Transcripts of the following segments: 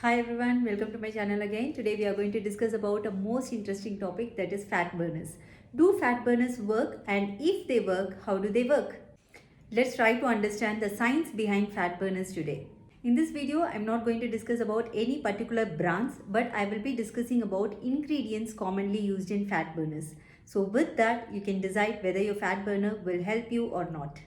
Hi everyone, welcome to my channel again. Today we are going to discuss about a most interesting topic, that is fat burners. Do fat burners work, and if they work, how do they work? Let's try to understand the science behind fat burners today. In this video, I'm not going to discuss about any particular brands, but I will be discussing about ingredients commonly used in fat burners. So with that, you can decide whether your fat burner will help you or not.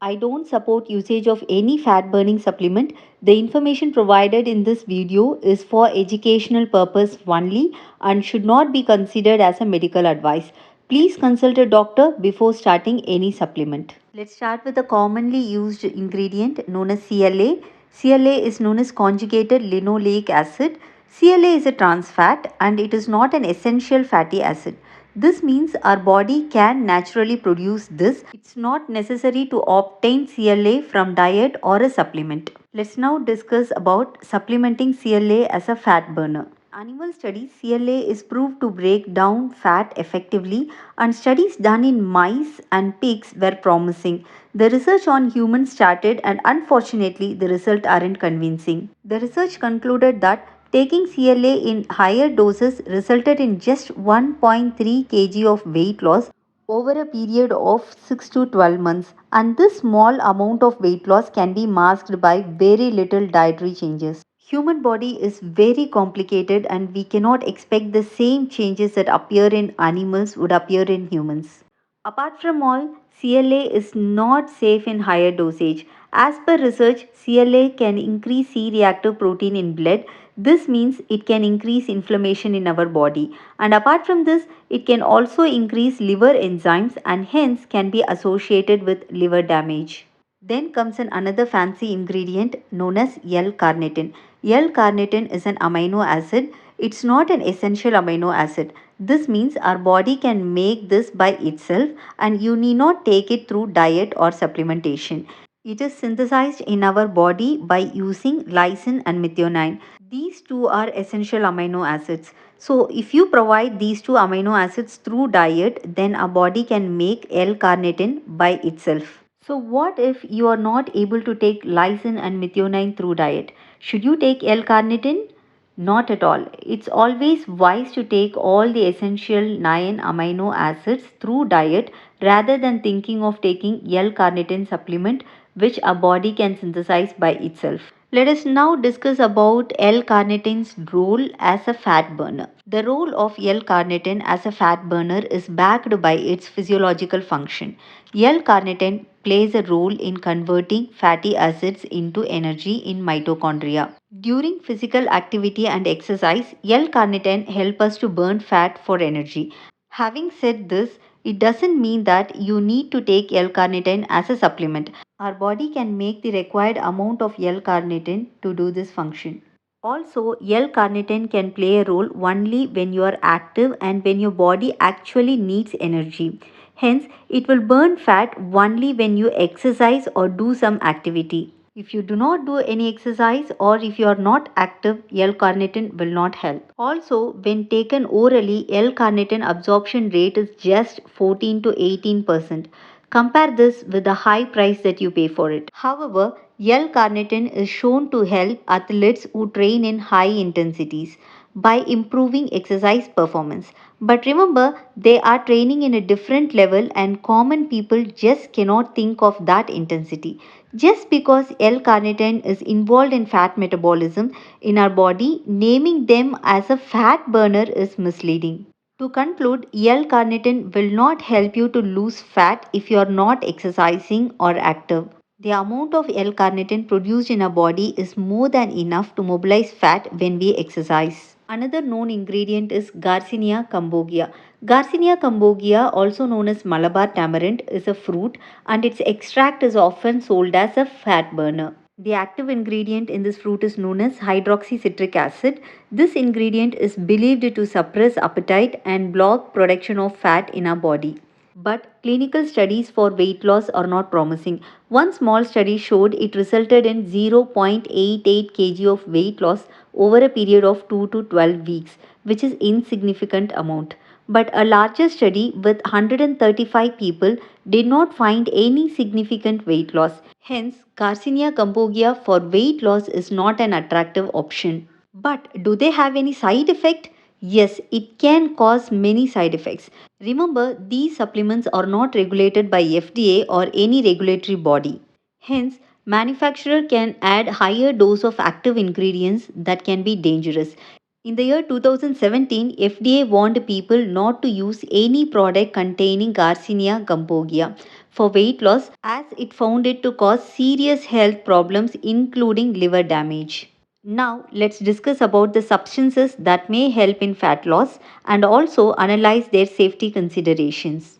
I don't support usage of any fat burning supplement. The information provided in this video is for educational purpose only and should not be considered as a medical advice. Please consult a doctor before starting any supplement. Let's start with the commonly used ingredient known as CLA. CLA is known as conjugated linoleic acid. CLA is a trans fat and it is not an essential fatty acid. This means our body can naturally produce this. It's not necessary to obtain CLA from diet or a supplement. Let's now discuss about supplementing CLA as a fat burner. Animal studies, CLA is proved to break down fat effectively, and studies done in mice and pigs were promising. The research on humans started, and unfortunately the results aren't convincing. The research concluded that taking CLA in higher doses resulted in just 1.3 kg of weight loss over a period of 6 to 12 months, and this small amount of weight loss can be masked by very little dietary changes. Human body is very complicated and we cannot expect the same changes that appear in animals would appear in humans. Apart from all, CLA is not safe in higher dosage. As per research, CLA can increase C-reactive protein in blood. This means it can increase inflammation in our body. And apart from this, it can also increase liver enzymes and hence can be associated with liver damage. Then comes another fancy ingredient known as L-carnitine. L-carnitine is an amino acid. It's not an essential amino acid. This means our body can make this by itself and you need not take it through diet or supplementation. It is synthesized in our body by using lysine and methionine. These two are essential amino acids. So if you provide these two amino acids through diet, then our body can make L-carnitine by itself. So what if you are not able to take lysine and methionine through diet? Should you take L-carnitine? Not at all. It's always wise to take all the essential 9 amino acids through diet rather than thinking of taking L-carnitine supplement which our body can synthesize by itself. Let us now discuss about L-carnitine's role as a fat burner. The role of L-carnitine as a fat burner is backed by its physiological function. L-carnitine plays a role in converting fatty acids into energy in mitochondria. During physical activity and exercise, L-carnitine help us to burn fat for energy. Having said this, it doesn't mean that you need to take L-carnitine as a supplement. Our body can make the required amount of L-carnitine to do this function. Also, L-carnitine can play a role only when you are active and when your body actually needs energy. Hence, it will burn fat only when you exercise or do some activity. If you do not do any exercise or if you are not active, L-carnitine will not help. Also, when taken orally, L-carnitine absorption rate is just 14 to 18%. Compare this with the high price that you pay for it. However, L-carnitine is shown to help athletes who train in high intensities by improving exercise performance. But remember, they are training in a different level and common people just cannot think of that intensity. Just because L-carnitine is involved in fat metabolism in our body, naming them as a fat burner is misleading. To conclude, L-carnitine will not help you to lose fat if you are not exercising or active. The amount of L-carnitine produced in our body is more than enough to mobilize fat when we exercise. Another known ingredient is Garcinia cambogia. Garcinia cambogia, also known as Malabar tamarind, is a fruit and its extract is often sold as a fat burner. The active ingredient in this fruit is known as hydroxycitric acid. This ingredient is believed to suppress appetite and block production of fat in our body. But clinical studies for weight loss are not promising. One small study showed it resulted in 0.88 kg of weight loss over a period of 2 to 12 weeks, which is insignificant amount. but a larger study with 135 people did not find any significant weight loss. Hence, Garcinia cambogia for weight loss is not an attractive option. But do they have any side effect? Yes, it can cause many side effects. Remember, these supplements are not regulated by FDA or any regulatory body. Hence, manufacturer can add higher dose of active ingredients that can be dangerous. In the year 2017, FDA warned people not to use any product containing Garcinia cambogia for weight loss as it found it to cause serious health problems including liver damage. Now, let's discuss about the substances that may help in fat loss and also analyze their safety considerations.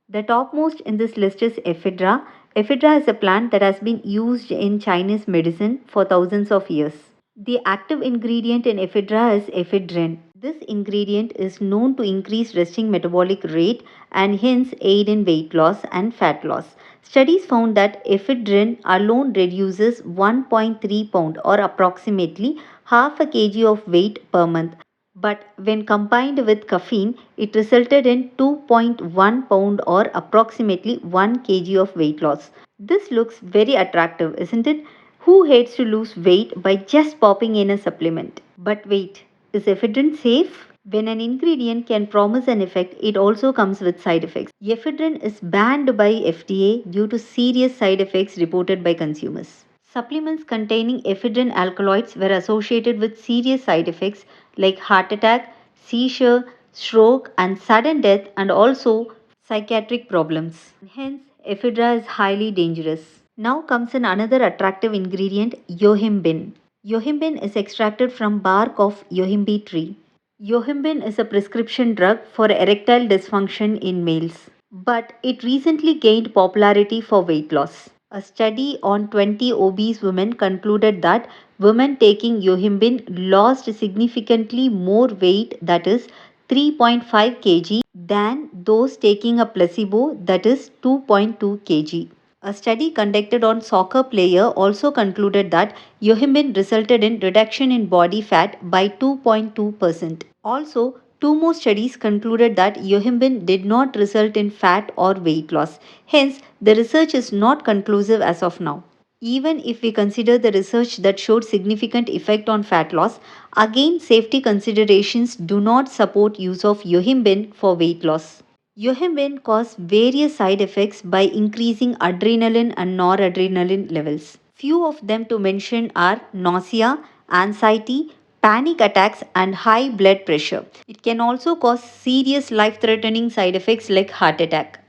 The topmost in this list is ephedra. Ephedra is a plant that has been used in Chinese medicine for thousands of years. The active ingredient in ephedra is ephedrine. This ingredient is known to increase resting metabolic rate and hence aid in weight loss and fat loss. Studies found that ephedrine alone reduces 1.3 pound or approximately half a kg of weight per month. But when combined with caffeine, it resulted in 2.1 pound or approximately 1 kg of weight loss. This looks very attractive, isn't it? Who hates to lose weight by just popping in a supplement? But wait, is ephedrine safe? When an ingredient can promise an effect, it also comes with side effects. Ephedrine is banned by FDA due to serious side effects reported by consumers. Supplements containing ephedrine alkaloids were associated with serious side effects like heart attack, seizure, stroke, and sudden death, and also psychiatric problems. Hence, ephedra is highly dangerous. Now comes in another attractive ingredient, yohimbine. Yohimbine is extracted from bark of yohimbe tree. Yohimbine is a prescription drug for erectile dysfunction in males, but it recently gained popularity for weight loss. A study on 20 obese women concluded that women taking yohimbine lost significantly more weight, that is 3.5 kg, than those taking a placebo, that is 2.2 kg. A study conducted on soccer player also concluded that yohimbine resulted in reduction in body fat by 2.2%. Also, two more studies concluded that yohimbine did not result in fat or weight loss. Hence, the research is not conclusive as of now. Even if we consider the research that showed significant effect on fat loss, again safety considerations do not support use of yohimbine for weight loss. Yohimbine causes various side effects by increasing adrenaline and noradrenaline levels. Few of them to mention are nausea, anxiety, panic attacks, and high blood pressure. It can also cause serious life threatening side effects like heart attack.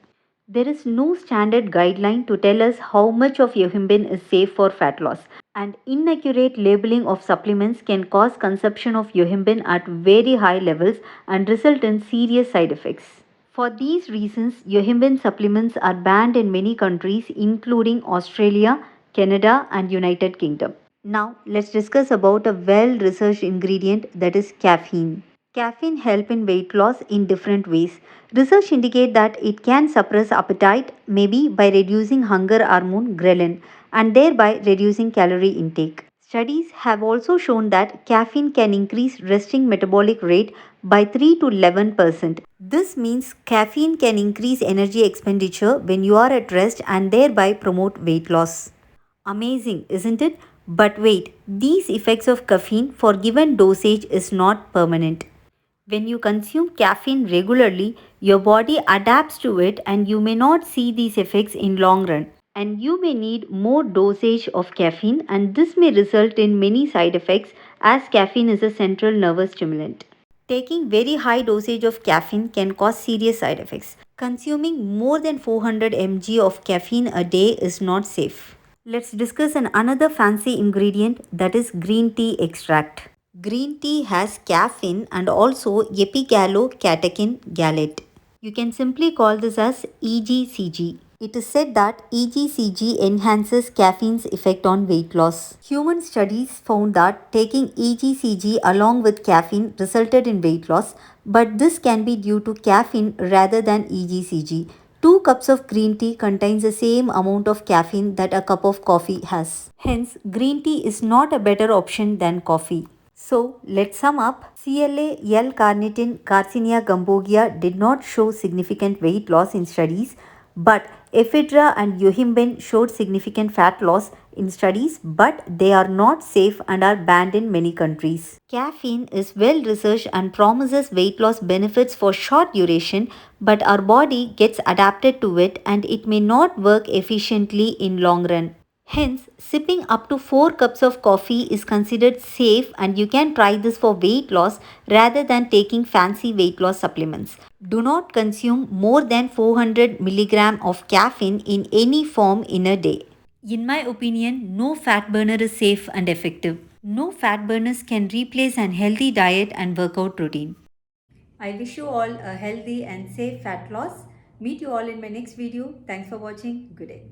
There is no standard guideline to tell us how much of yohimbine is safe for fat loss, and inaccurate labeling of supplements can cause consumption of yohimbine at very high levels and result in serious side effects. For these reasons, yohimbine supplements are banned in many countries including Australia, Canada, and United Kingdom. Now, let's discuss about a well-researched ingredient, that is caffeine. Caffeine help in weight loss in different ways. Research indicate that it can suppress appetite, maybe by reducing hunger hormone ghrelin and thereby reducing calorie intake. Studies have also shown that caffeine can increase resting metabolic rate by 3 to 11%. This means caffeine can increase energy expenditure when you are at rest and thereby promote weight loss. Amazing, isn't it? But wait, these effects of caffeine for given dosage is not permanent. When you consume caffeine regularly, your body adapts to it and you may not see these effects in long run. And you may need more dosage of caffeine and this may result in many side effects as caffeine is a central nervous stimulant. Taking very high dosage of caffeine can cause serious side effects. Consuming more than 400 mg of caffeine a day is not safe. Let's discuss another fancy ingredient, that is green tea extract. Green tea has caffeine and also epigallocatechin gallate. You can simply call this as EGCG. It is said that EGCG enhances caffeine's effect on weight loss. Human studies found that taking EGCG along with caffeine resulted in weight loss, but this can be due to caffeine rather than EGCG. 2 cups of green tea contains the same amount of caffeine that a cup of coffee has. Hence, green tea is not a better option than coffee. So let's sum up. CLA L-carnitine Garcinia Gambogia did not show significant weight loss in studies, but ephedra and yohimbine showed significant fat loss in studies, but they are not safe and are banned in many countries. Caffeine is well researched and promises weight loss benefits for short duration, but our body gets adapted to it and it may not work efficiently in long run. Hence, sipping up to 4 cups of coffee is considered safe and you can try this for weight loss rather than taking fancy weight loss supplements. Do not consume more than 400 milligram of caffeine in any form in a day. In my opinion, no fat burner is safe and effective. No fat burners can replace an healthy diet and workout routine. I wish you all a healthy and safe fat loss. Meet you all in my next video. Thanks for watching. Good day.